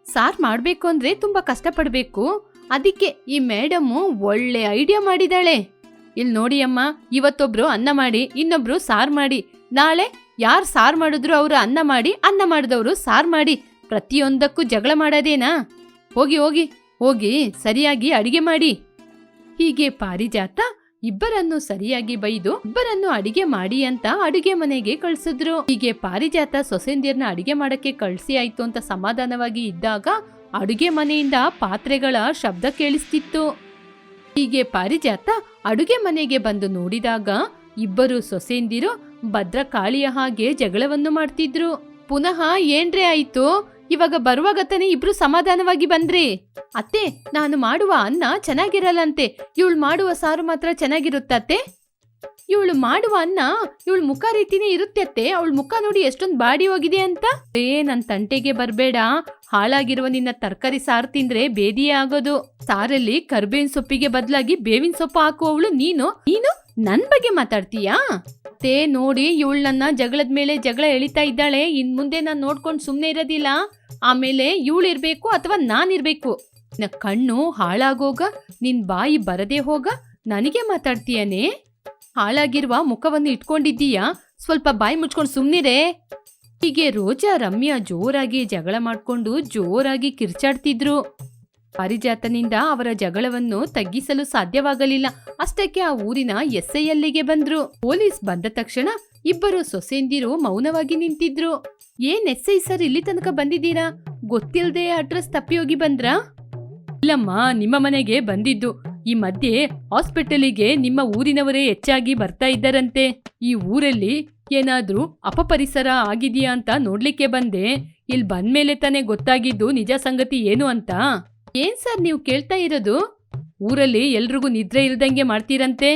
ಸಾರ್ ಮಾಡ್ಬೇಕು ಅಂದ್ರೆ ತುಂಬಾ ಕಷ್ಟಪಡ್ಬೇಕು. ಅದಕ್ಕೆ ಈ ಮೇಡಮ್ಮು ಒಳ್ಳೆ ಐಡಿಯಾ ಮಾಡಿದಾಳೆ. ಇಲ್ ನೋಡಿ ಅಮ್ಮ, ಇವತ್ತೊಬ್ರು ಅನ್ನ ಮಾಡಿ, ಇನ್ನೊಬ್ರು ಸಾರ್ ಮಾಡಿ. ನಾಳೆ ಯಾರ್ ಸಾರ್ ಮಾಡಿದ್ರು ಅವ್ರು ಅನ್ನ ಮಾಡಿ, ಅನ್ನ ಮಾಡಿದವ್ರು ಸಾರ್ ಮಾಡಿ. ಪ್ರತಿಯೊಂದಕ್ಕೂ ಜಗಳ ಮಾಡೋದೇನಾ? ಹೋಗಿ ಹೋಗಿ ಹೋಗಿ ಸರಿಯಾಗಿ ಅಡಿಗೆ ಮಾಡಿ. ಹೀಗೆ ಪಾರಿಜಾತ ಇಬ್ಬರನ್ನು ಸರಿಯಾಗಿ ಬೈದು ಇಬ್ಬರನ್ನು ಅಡಿಗೆ ಮಾಡಿ ಅಂತ ಅಡಿಗೆ ಮನೆಗೆ ಕಳ್ಸಿದ್ರು. ಹೀಗೆ ಪಾರಿಜಾತ ಸೊಸೆಂದಿರ್ನ ಅಡಿಗೆ ಮಾಡಕ್ಕೆ ಕಳ್ಸಿ ಆಯ್ತು ಅಂತ ಸಮಾಧಾನವಾಗಿ ಇದ್ದಾಗ ಅಡುಗೆ ಮನೆಯಿಂದ ಪಾತ್ರೆಗಳ ಶಬ್ದ ಕೇಳಿಸ್ತಿತ್ತು. ಹೀಗೆ ಪಾರಿಜಾತ ಅಡುಗೆ ಮನೆಗೆ ಬಂದು ನೋಡಿದಾಗ ಇಬ್ಬರು ಸೊಸೆಂದಿರು ಭದ್ರಕಾಳಿಯ ಹಾಗೆ ಜಗಳವನ್ನು ಮಾಡ್ತಿದ್ರು. ಪುನಃ ಏನ್ರೇ ಆಯ್ತು? ಇವಾಗ ಬರುವಾಗ ತಾನೆ ಇಬ್ರು ಸಮಾಧಾನವಾಗಿ ಬಂದ್ರಿ. ಅತ್ತೆ, ನಾನು ಮಾಡುವ ಅನ್ನ ಚೆನ್ನಾಗಿರಲ್ಲಂತೆ, ಇವಳು ಮಾಡುವ ಸಾರು ಮಾತ್ರ ಚೆನ್ನಾಗಿರುತ್ತತ್ತೆ. ಇವಳು ಮಾಡುವ ಅನ್ನ ಇವಳು ಮುಖ ರೀತಿನೇ ಇರುತ್ತೆ ಅತ್ತೆ. ಅವಳ ಮುಖ ನೋಡಿ ಎಷ್ಟೊಂದು ಬಾಡಿ ಹೋಗಿದೆ ಅಂತ. ನನ್ ತಂಟೆಗೆ ಬರ್ಬೇಡ. ಹಾಳಾಗಿರುವ ನಿನ್ನ ತರಕಾರಿ ಸಾರು ತಿಂದ್ರೆ ಬೇದಿಯೇ ಆಗೋದು. ಸಾರಲ್ಲಿ ಕರ್ಬೇವಿನ ಸೊಪ್ಪಿಗೆ ಬದಲಾಗಿ ಬೇವಿನ ಸೊಪ್ಪು ಹಾಕುವವಳು ನೀನು ನನ್ ಬಗ್ಗೆ ಮಾತಾಡ್ತೀಯಾ? ಅತ್ತೆ ನೋಡಿ, ಇವಳು ನನ್ನ ಜಗಳದ ಮೇಲೆ ಜಗಳ ಎಳಿತಾ ಇದ್ದಾಳೆ. ಇನ್ ಮುಂದೆ ನಾನ್ ನೋಡ್ಕೊಂಡು ಸುಮ್ನೆ ಇರೋದಿಲ್ಲ. ಆಮೇಲೆ ಇವಳು ಇರ್ಬೇಕು ಅಥವಾ ನಾನಿರ್ಬೇಕು. ನಿನ್ನ ಕಣ್ಣು ಹಾಳಾಗೋಗ, ನಿನ್ ಬಾಯಿ ಬರದೇ ಹೋಗ ನನಗೆ ಮಾತಾಡ್ತೀಯನೇ? ಹಾಳಾಗಿರುವ ಮುಖವನ್ನು ಇಟ್ಕೊಂಡಿದ್ದೀಯಾ? ಸ್ವಲ್ಪ ಬಾಯಿ ಮುಚ್ಕೊಂಡು ಸುಮ್ನಿರೇ. ಹೀಗೆ ರೋಜಾ ರಮ್ಯಾ ಜೋರಾಗಿ ಜಗಳ ಮಾಡ್ಕೊಂಡು ಜೋರಾಗಿ ಕಿರ್ಚಾಡ್ತಿದ್ರು. ಪಾರಿಜಾತನಿಂದ ಅವರ ಜಗಳವನ್ನು ತಗ್ಗಿಸಲು ಸಾಧ್ಯವಾಗಲಿಲ್ಲ. ಅಷ್ಟಕ್ಕೆ ಆ ಊರಿನ ಎಸ್ಐ ಅಲ್ಲಿಗೆ ಬಂದ್ರು. ಪೊಲೀಸ್ ಬಂದ ತಕ್ಷಣ ಇಬ್ಬರು ಸೊಸೆಂದಿರು ಮೌನವಾಗಿ ನಿಂತಿದ್ರು. ಏನ್ ಎಸ್ಐ ಸರ್, ಇಲ್ಲಿ ತನಕ ಬಂದಿದ್ದೀರಾ? ಗೊತ್ತಿಲ್ಲದೆ ಅಡ್ರೆಸ್ ತಪ್ಪಿ ಹೋಗಿ ಬಂದ್ರಾ? ಇಲ್ಲಮ್ಮ, ನಿಮ್ಮ ಮನೆಗೆ ಬಂದಿದ್ದು. ಈ ಮಧ್ಯೆ ಹಾಸ್ಪಿಟಲಿಗೆ ನಿಮ್ಮ ಊರಿನವರೇ ಹೆಚ್ಚಾಗಿ ಬರ್ತಾ ಇದ್ದಾರಂತೆ. ಈ ಊರಲ್ಲಿ ಏನಾದ್ರೂ ಅಪಪರಿಸರ ಆಗಿದೆಯಾ ಅಂತ ನೋಡ್ಲಿಕ್ಕೆ ಬಂದೆ. ಇಲ್ಲಿ ಬಂದ್ಮೇಲೆ ತಾನೇ ಗೊತ್ತಾಗಿದ್ದು ನಿಜ ಸಂಗತಿ ಏನು ಅಂತ. ಏನ್ ಸರ್ ನೀವು ಕೇಳ್ತಾ ಇರೋದು? ಊರಲ್ಲಿ ಎಲ್ರಿಗೂ ನಿದ್ರೆ ಇಲ್ದಂಗೆ ಮಾಡ್ತೀರಂತೆ.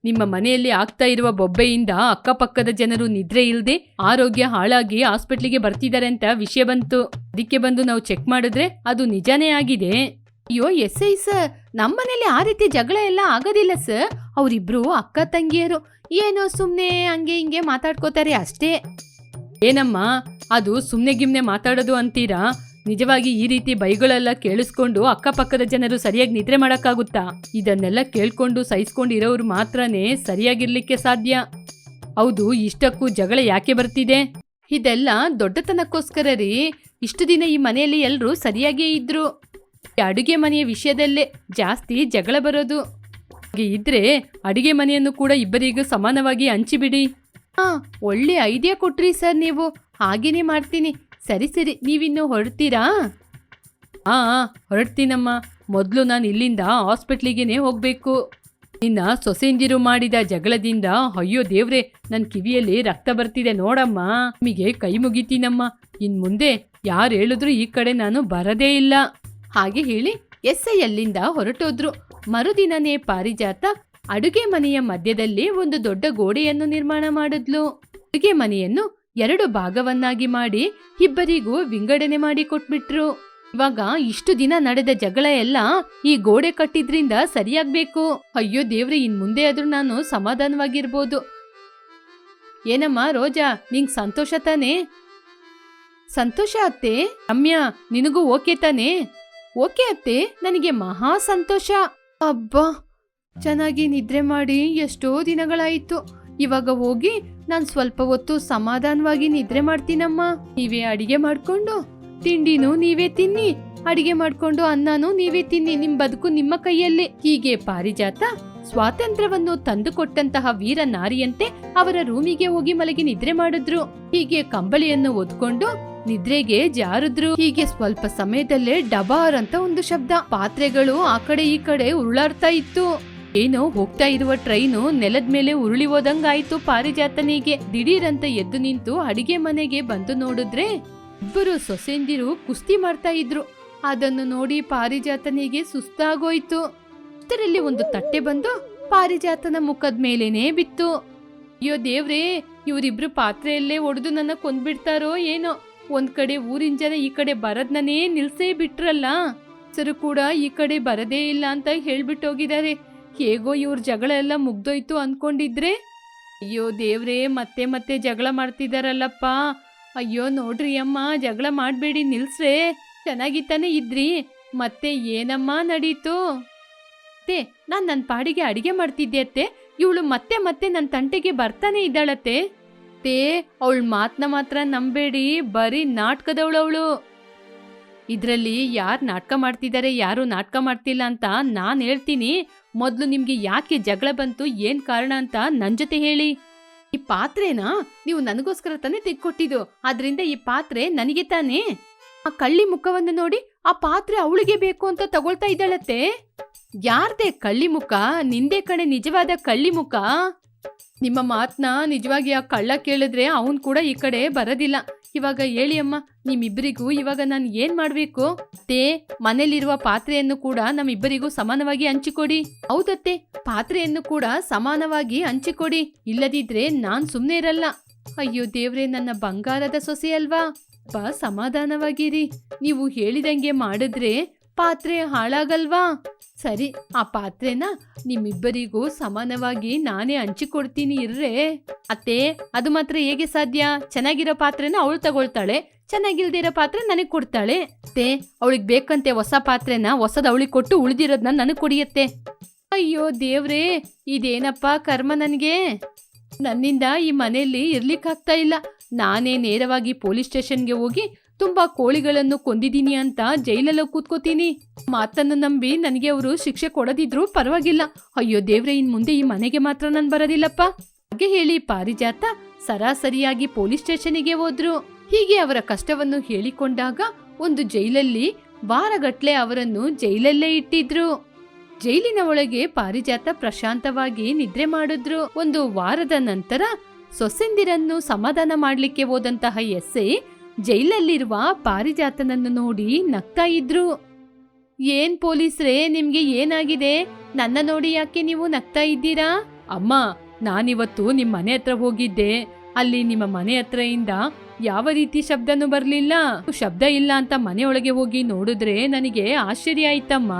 ನಿಮ್ಮ ಮನೆಯಲ್ಲಿ ಆಗ್ತಾ ಇರುವ ಬೊಬ್ಬೆಯಿಂದ ಅಕ್ಕಪಕ್ಕದ ಜನರು ನಿದ್ರೆ ಇಲ್ದೆ ಆರೋಗ್ಯ ಹಾಳಾಗಿ ಹಾಸ್ಪಿಟ್ಲಿಗೆ ಬರ್ತಿದ್ದಾರೆ ಅಂತ ವಿಷಯ ಬಂತು. ಅದಕ್ಕೆ ಬಂದು ನಾವು ಚೆಕ್ ಮಾಡಿದ್ರೆ ಅದು ನಿಜಾನೇ ಆಗಿದೆ. ಅಯ್ಯೋ ಎಸ್ಐ ಸರ್, ನಮ್ಮನೇಲಿ ಆ ರೀತಿ ಜಗಳ ಎಲ್ಲ ಆಗೋದಿಲ್ಲ ಸರ್. ಅವರಿಬ್ರು ಅಕ್ಕ ತಂಗಿಯರು, ಏನೋ ಸುಮ್ನೆ ಹಂಗೆ ಹಿಂಗೆ ಮಾತಾಡ್ಕೋತಾರೆ ಅಷ್ಟೇ. ಏನಮ್ಮ ಅದು ಸುಮ್ನೆ ಗಿಮ್ನೆ ಮಾತಾಡೋದು ಅಂತೀರಾ? ನಿಜವಾಗಿ ಈ ರೀತಿ ಬೈಗಳೆಲ್ಲ ಕೇಳಿಸ್ಕೊಂಡು ಅಕ್ಕಪಕ್ಕದ ಜನರು ಸರಿಯಾಗಿ ನಿದ್ರೆ ಮಾಡಕ್ಕಾಗುತ್ತಾ? ಇದನ್ನೆಲ್ಲ ಕೇಳ್ಕೊಂಡು ಸಹಿಸ್ಕೊಂಡು ಇರೋರು ಮಾತ್ರನೇ ಸರಿಯಾಗಿರ್ಲಿಕ್ಕೆ ಸಾಧ್ಯ. ಹೌದು, ಇಷ್ಟಕ್ಕೂ ಜಗಳ ಯಾಕೆ ಬರ್ತಿದೆ? ಇದೆಲ್ಲ ದೊಡ್ಡತನಕ್ಕೋಸ್ಕರ ರೀ. ಇಷ್ಟು ದಿನ ಈ ಮನೆಯಲ್ಲಿ ಎಲ್ರೂ ಸರಿಯಾಗೇ ಇದ್ರು. ಅಡುಗೆ ಮನೆಯ ವಿಷಯದಲ್ಲೇ ಜಾಸ್ತಿ ಜಗಳ ಬರೋದು. ಹಾಗೆ ಇದ್ರೆ ಅಡುಗೆ ಮನೆಯನ್ನು ಕೂಡ ಇಬ್ಬರಿಗೂ ಸಮಾನವಾಗಿ ಹಂಚಿಬಿಡಿ. ಒಳ್ಳೆ ಐಡಿಯಾ ಕೊಟ್ರಿ ಸರ್ ನೀವು. ಹಾಗೇನೆ ಮಾಡ್ತೀನಿ. ಸರಿ ಸರಿ, ನೀವಿನ್ನು ಹೊರಡ್ತೀರಾ? ಹೊರಡ್ತೀನಮ್ಮ. ಮೊದಲು ನಾನು ಇಲ್ಲಿಂದ ಹಾಸ್ಪಿಟ್ಲಿಗೇನೆ ಹೋಗ್ಬೇಕು. ನಿನ್ನ ಸೊಸೆಂದಿರು ಮಾಡಿದ ಜಗಳದಿಂದ ಅಯ್ಯೋ ದೇವ್ರೆ ನನ್ ಕಿವಿಯಲ್ಲಿ ರಕ್ತ ಬರ್ತಿದೆ ನೋಡಮ್ಮ. ನಿಮಗೆ ಕೈ ಮುಗಿತೀನಮ್ಮ. ಇನ್ ಮುಂದೆ ಯಾರು ಹೇಳಿದ್ರು ಈ ಕಡೆ ನಾನು ಬರದೇ ಇಲ್ಲ. ಹಾಗೆ ಹೇಳಿ ಎಸ್ಐ ಅಲ್ಲಿಂದ ಹೊರಟೋದ್ರು. ಮರುದಿನನೇ ಪಾರಿಜಾತ ಅಡುಗೆ ಮನೆಯ ಮಧ್ಯದಲ್ಲಿ ಒಂದು ದೊಡ್ಡ ಗೋಡೆಯನ್ನು ನಿರ್ಮಾಣ ಮಾಡಿದ್ಲು. ಅಡುಗೆ ಮನೆಯನ್ನು 2 ಭಾಗವನ್ನಾಗಿ ಮಾಡಿ ಇಬ್ಬರಿಗೂ ವಿಂಗಡಣೆ ಮಾಡಿ ಕೊಟ್ಬಿಟ್ರು. ಇವಾಗ ಇಷ್ಟು ದಿನ ನಡೆದ ಜಗಳ ಎಲ್ಲ ಈ ಗೋಡೆ ಕಟ್ಟಿದ್ರಿಂದ ಸರಿಯಾಗ್ಬೇಕು. ಅಯ್ಯೋ ದೇವ್ರೆ, ಇನ್ ಮುಂದೆ ಆದ್ರೂ ನಾನು ಸಮಾಧಾನವಾಗಿರ್ಬೋದು. ಏನಮ್ಮ ರೋಜಾ, ನಿಂಗ್ ಸಂತೋಷ ತಾನೇ? ಸಂತೋಷ ಅತ್ತೆ. ರಮ್ಯಾ, ನಿನಗೂ ಓಕೆ ತಾನೇ? ಓಕೆ ಅತ್ತೆ, ನನಗೆ ಮಹಾ ಸಂತೋಷ. ಅಬ್ಬಾ, ಚೆನ್ನಾಗಿ ನಿದ್ರೆ ಮಾಡಿ ಎಷ್ಟೋ ದಿನಗಳಾಯಿತು. ಇವಾಗ ಹೋಗಿ ನಾನ್ ಸ್ವಲ್ಪ ಹೊತ್ತು ಸಮಾಧಾನವಾಗಿ ನಿದ್ರೆ ಮಾಡ್ತೀನಮ್ಮ. ನೀವೇ ಅಡಿಗೆ ಮಾಡ್ಕೊಂಡು ತಿಂಡಿನೂ ನೀವೇ ತಿನ್ನಿ, ಅಡಿಗೆ ಮಾಡ್ಕೊಂಡು ಅನ್ನನೂ ನೀವೇ ತಿನ್ನಿ. ನಿಮ್ ಬದುಕು ನಿಮ್ಮ ಕೈಯಲ್ಲಿ. ಹೀಗೆ ಪಾರಿಜಾತ ಸ್ವಾತಂತ್ರ್ಯವನ್ನು ತಂದುಕೊಟ್ಟಂತಹ ವೀರ ನಾರಿಯಂತೆ ಅವರ ರೂಮಿಗೆ ಹೋಗಿ ಮಲಗಿ ನಿದ್ರೆ ಮಾಡಿದ್ರು. ಹೀಗೆ ಕಂಬಳಿಯನ್ನು ಒದ್ಕೊಂಡು ನಿದ್ರೆಗೆ ಜಾರಿದ್ರು. ಹೀಗೆ ಸ್ವಲ್ಪ ಸಮಯದಲ್ಲೇ ಡಬಾರ್ ಅಂತ ಒಂದು ಶಬ್ದ. ಪಾತ್ರೆಗಳು ಆ ಕಡೆ ಈ ಕಡೆ ಉರುಳಾಡ್ತಾ ಇತ್ತು. ಏನೋ ಹೋಗ್ತಾ ಇರುವ ಟ್ರೈನು ನೆಲದ ಮೇಲೆ ಉರುಳಿ ಹೋದಂಗಾಯ್ತು ಪಾರಿಜಾತನಿಗೆ. ದಿಢೀರಂತ ಎದ್ದು ನಿಂತು ಅಡಿಗೆ ಮನೆಗೆ ಬಂದು ನೋಡಿದ್ರೆ ಇಬ್ಬರು ಸೊಸೆಂದಿರು ಕುಸ್ತಿ ಮಾಡ್ತಾ ಇದ್ರು. ಅದನ್ನು ನೋಡಿ ಪಾರಿಜಾತನಿಗೆ ಸುಸ್ತಾಗೋಯ್ತು. ಇದರಲ್ಲಿ ಒಂದು ತಟ್ಟೆ ಬಂದು ಪಾರಿಜಾತನ ಮುಖದ ಮೇಲೇನೆ ಬಿತ್ತು. ಅಯ್ಯೋ ದೇವ್ರೇ, ಇವರಿಬ್ರು ಪಾತ್ರೆಯಲ್ಲೇ ಒಡೆದು ನನ್ನ ಕೊಂದ್ಬಿಡ್ತಾರೋ ಏನೋ. ಒಂದ್ ಕಡೆ ಊರಿನ ಜನ ಈ ಕಡೆ ಬರದ್ನೇ ನಿಲ್ಸೇ ಬಿಟ್ರಲ್ಲ. ಸರು ಕೂಡ ಈ ಕಡೆ ಬರದೇ ಇಲ್ಲ ಅಂತ ಹೇಳ್ಬಿಟ್ಟೋಗಿದ್ದಾರೆ. ಹೇಗೋ ಇವ್ರ ಜಗಳ ಎಲ್ಲ ಮುಗ್ದೋಯ್ತು ಅನ್ಕೊಂಡಿದ್ರೆ, ಅಯ್ಯೋ ದೇವ್ರೇ, ಮತ್ತೆ ಮತ್ತೆ ಜಗಳ ಮಾಡ್ತಿದಾರಲ್ಲಪ್ಪ. ಅಯ್ಯೋ ನೋಡ್ರಿ ಅಮ್ಮ, ಜಗಳ ಮಾಡ್ಬೇಡಿ, ನಿಲ್ಸ್ರೆ. ಚೆನ್ನಾಗಿತ್ತಾನೆ ಇದ್ರಿ, ಮತ್ತೆ ಏನಮ್ಮ ನಡೀತು? ಅತ್ತೆ, ನಾನ್ ನನ್ನ ಪಾಡಿಗೆ ಅಡಿಗೆ ಮಾಡ್ತಿದ್ದೆ ಅತ್ತೆ. ಇವಳು ಮತ್ತೆ ಮತ್ತೆ ನನ್ನ ತಂಟೆಗೆ ಬರ್ತಾನೆ ಇದ್ದಾಳತ್ತೆ. ತೇ, ಅವಳ ಮಾತನ್ನ ಮಾತ್ರ ನಂಬೇಡಿ, ಬರೀ ನಾಟಕದವಳವಳು. ಇದ್ರಲ್ಲಿ ಯಾರು ನಾಟಕ ಮಾಡ್ತಿದ್ದಾರೆ, ಯಾರು ನಾಟಕ ಮಾಡ್ತಿಲ್ಲ ಅಂತ ನಾನ್ ಹೇಳ್ತೀನಿ. ಮೊದ್ಲು ನಿಮ್ಗೆ ಯಾಕೆ ಜಗಳ ಬಂತು, ಏನ್ ಕಾರಣ ಅಂತ ನನ್ ಜೊತೆ ಹೇಳಿ. ಈ ಪಾತ್ರೆನಾ ನೀವು ನನಗೋಸ್ಕರ ತಾನೇ ತೆಗ್ಕೊಟ್ಟಿದ್ದು, ಆದ್ರಿಂದ ಈ ಪಾತ್ರೆ ನನಗೆ ತಾನೇ. ಆ ಕಳ್ಳಿ ಮುಖವನ್ನು ನೋಡಿ ಆ ಪಾತ್ರೆ ಅವಳಿಗೆ ಬೇಕು ಅಂತ ತಗೊಳ್ತಾ ಇದ್ದಾಳತ್ತೆ. ಯಾರ್ದೇ ಕಳ್ಳಿ ಮುಖ? ನಿಂದೆ ಕಡೆ ನಿಜವಾದ ಕಳ್ಳಿ ಮುಖ. ನಿಮ್ಮ ಮಾತನ್ನ ನಿಜವಾಗಿ ಆ ಕಳ್ಳ ಕೇಳಿದ್ರೆ ಅವನ್ ಕೂಡ ಈ ಕಡೆ ಬರೋದಿಲ್ಲ. ಇವಾಗ ಹೇಳಿ ಅಮ್ಮ, ನಿಮ್ಮಿಬ್ಬರಿಗೂ ಇವಾಗ ನಾನು ಏನ್ ಮಾಡ್ಬೇಕು? ತೇ, ಮನೇಲಿರುವ ಪಾತ್ರೆಯನ್ನು ಕೂಡ ನಮ್ಮಿಬ್ಬರಿಗೂ ಸಮಾನವಾಗಿ ಹಂಚಿಕೊಡಿ. ಹೌದತ್ತೆ, ಪಾತ್ರೆಯನ್ನು ಕೂಡ ಸಮಾನವಾಗಿ ಹಂಚಿಕೊಡಿ. ಇಲ್ಲದಿದ್ರೆ ನಾನ್ ಸುಮ್ನೆ ಇರಲ್ಲ. ಅಯ್ಯೋ ದೇವ್ರೆ, ನನ್ನ ಬಂಗಾರದ ಸೊಸೆ ಅಲ್ವಾ. ಸಮಾಧಾನವಾಗಿರಿ. ನೀವು ಹೇಳಿದಂಗೆ ಮಾಡಿದ್ರೆ ಪಾತ್ರೆ ಹಾಳಾಗಲ್ವಾ? ಸರಿ, ಆ ಪಾತ್ರೆನ ನಿಮ್ಮಿಬ್ಬರಿಗೂ ಸಮಾನವಾಗಿ ನಾನೇ ಹಂಚಿಕೊಡ್ತೀನಿ ಇರ್ರೆ. ಅತ್ತೆ, ಅದು ಮಾತ್ರ ಹೇಗೆ ಸಾಧ್ಯ? ಚೆನ್ನಾಗಿರೋ ಪಾತ್ರೆನ ಅವಳು ತಗೊಳ್ತಾಳೆ, ಚೆನ್ನಾಗಿಲ್ದಿರೋ ಪಾತ್ರೆ ನನಗ್ ಕೊಡ್ತಾಳೆ. ಅತ್ತೆ, ಅವಳಿಗೆ ಬೇಕಂತೆ ಹೊಸ ಪಾತ್ರೆನ ಹೊಸದ್ ಅವಳಿಗೆ ಕೊಟ್ಟು ಉಳಿದಿರೋದ್ನ ನನಗ್ ಕೊಡಿಯತ್ತೆ. ಅಯ್ಯೋ ದೇವ್ರೇ, ಇದೇನಪ್ಪ ಕರ್ಮ ನನ್ಗೆ. ನನ್ನಿಂದ ಈ ಮನೆಯಲ್ಲಿ ಇರ್ಲಿಕ್ಕಾಗ್ತಾ ಇಲ್ಲ. ನಾನೇ ನೇರವಾಗಿ ಪೊಲೀಸ್ ಸ್ಟೇಷನ್ಗೆ ಹೋಗಿ ತುಂಬಾ ಕೋಳಿಗಳನ್ನು ಕೊಂದಿದ್ದೀನಿ ಅಂತ ಜೈಲಲ್ಲಿ ಕೂತ್ಕೋತೀನಿ. ಮಾತನ್ನು ನಂಬಿ ನನಗೆ ಅವರು ಶಿಕ್ಷೆ ಕೊಡದಿದ್ರು ಪರವಾಗಿಲ್ಲ. ಅಯ್ಯೋ ದೇವ್ರೆ, ಇನ್ ಮುಂದೆ ಈ ಮನೆಗೆ ಮಾತ್ರ ನಾನು ಬರೋದಿಲ್ಲಪ್ಪ. ಹಾಗೆ ಹೇಳಿ ಪಾರಿಜಾತ ಸರಾಸರಿಯಾಗಿ ಪೊಲೀಸ್ ಸ್ಟೇಷನ್ಗೆ ಹೋದ್ರು. ಹೀಗೆ ಅವರ ಕಷ್ಟವನ್ನು ಹೇಳಿಕೊಂಡಾಗ ಒಂದು ಜೈಲಲ್ಲಿ ವಾರಗಟ್ಲೆ ಅವರನ್ನು ಜೈಲಲ್ಲೇ ಇಟ್ಟಿದ್ರು. ಜೈಲಿನ ಒಳಗೆ ಪಾರಿಜಾತ ಪ್ರಶಾಂತವಾಗಿ ನಿದ್ರೆ ಮಾಡಿದ್ರು. ಒಂದು ವಾರದ ನಂತರ ಸೊಸೆಂದಿರನ್ನು ಸಮಾಧಾನ ಮಾಡ್ಲಿಕ್ಕೆ ಹೋದಂತಹ ಎಸ್ಐ ಜೈಲಲ್ಲಿರುವ ಪಾರಿಜಾತನನ್ನು ನೋಡಿ ನಗ್ತಾ ಇದ್ರು. ಏನ್ ಪೊಲೀಸ್ರೇ, ನಿಮ್ಗೆ ಏನಾಗಿದೆ? ನನ್ನ ನೋಡಿ ಯಾಕೆ ನೀವು ನಗ್ತಾ ಇದ್ದೀರಾ? ಅಮ್ಮ, ನಾನಿವತ್ತು ನಿಮ್ ಮನೆ ಹತ್ರ ಹೋಗಿದ್ದೆ. ಅಲ್ಲಿ ನಿಮ್ಮ ಮನೆ ಹತ್ರದಿಂದ ಯಾವ ರೀತಿ ಶಬ್ದನೂ ಬರ್ಲಿಲ್ಲ. ಶಬ್ದ ಇಲ್ಲ ಅಂತ ಮನೆಯೊಳಗೆ ಹೋಗಿ ನೋಡಿದ್ರೆ ನನಗೆ ಆಶ್ಚರ್ಯ ಆಯ್ತಮ್ಮ.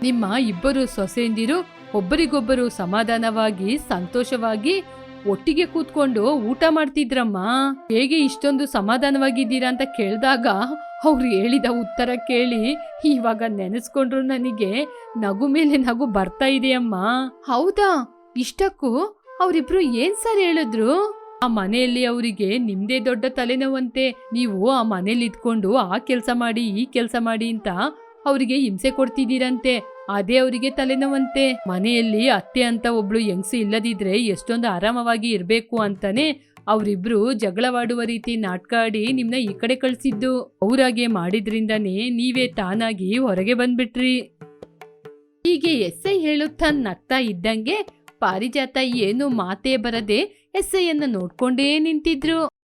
ನಿಮ್ಮ ಇಬ್ಬರು ಸೊಸೆಯಂದಿರು ಒಬ್ಬರಿಗೊಬ್ಬರು ಸಮಾಧಾನವಾಗಿ ಸಂತೋಷವಾಗಿ ಒಟ್ಟಿಗೆ ಕೂತ್ಕೊಂಡು ಊಟ ಮಾಡ್ತಿದ್ರಮ್ಮ. ಹೇಗೆ ಇಷ್ಟೊಂದು ಸಮಾಧಾನವಾಗಿದ್ದೀರಾ ಅಂತ ಕೇಳಿದಾಗ ಅವ್ರು ಹೇಳಿದ ಉತ್ತರ ಕೇಳಿ ಇವಾಗ ನೆನೆಸ್ಕೊಂಡ್ರು ನನಗೆ ನಗು ಮೇಲೆ ನಗು ಬರ್ತಾ ಇದೆಯಮ್ಮ. ಹೌದಾ? ಇಷ್ಟಕ್ಕೂ ಅವರಿಬ್ರು ಏನ್ ಸರ್ ಹೇಳಿದ್ರು? ಆ ಮನೆಯಲ್ಲಿ ಅವರಿಗೆ ನಿಮ್ದೇ ದೊಡ್ಡ ತಲೆನೋವಂತೆ. ನೀವು ಆ ಮನೇಲಿ ಇದ್ಕೊಂಡು ಆ ಕೆಲಸ ಮಾಡಿ ಈ ಕೆಲಸ ಮಾಡಿ ಅಂತ ಅವರಿಗೆ ಹಿಂಸೆ ಕೊಡ್ತಿದ್ದೀರಂತೆ. ಅದೇ ಅವರಿಗೆ ತಲೆನೋವಂತೆ. ಮನೆಯಲ್ಲಿ ಅತ್ತೆ ಅಂತ ಒಬ್ಳು ಹೆಂಗಸು ಇಲ್ಲದಿದ್ರೆ ಎಷ್ಟೊಂದು ಆರಾಮವಾಗಿ ಇರ್ಬೇಕು ಅಂತಾನೆ ಅವರಿಬ್ರು ಜಗಳವಾಡುವ ರೀತಿ ನಾಟಕ ಆಡಿ ನಿಮ್ನ ಈ ಕಡೆ ಕಳ್ಸಿದ್ದು. ಅವ್ರಾಗೆ ಮಾಡಿದ್ರಿಂದಾನೇ ನೀವೇ ತಾನಾಗಿ ಹೊರಗೆ ಬಂದ್ಬಿಟ್ರಿ. ಹೀಗೆ ಎಸ್ಐ ಹೇಳುತ್ತಾ ನಗ್ತಾ ಇದ್ದಂಗೆ ಪಾರಿಜಾತ ಏನು ಮಾತೇ ಬರದೆ ಎಸ್ಐಯನ್ನ ನೋಡ್ಕೊಂಡೇ ನಿಂತಿದ್ರು.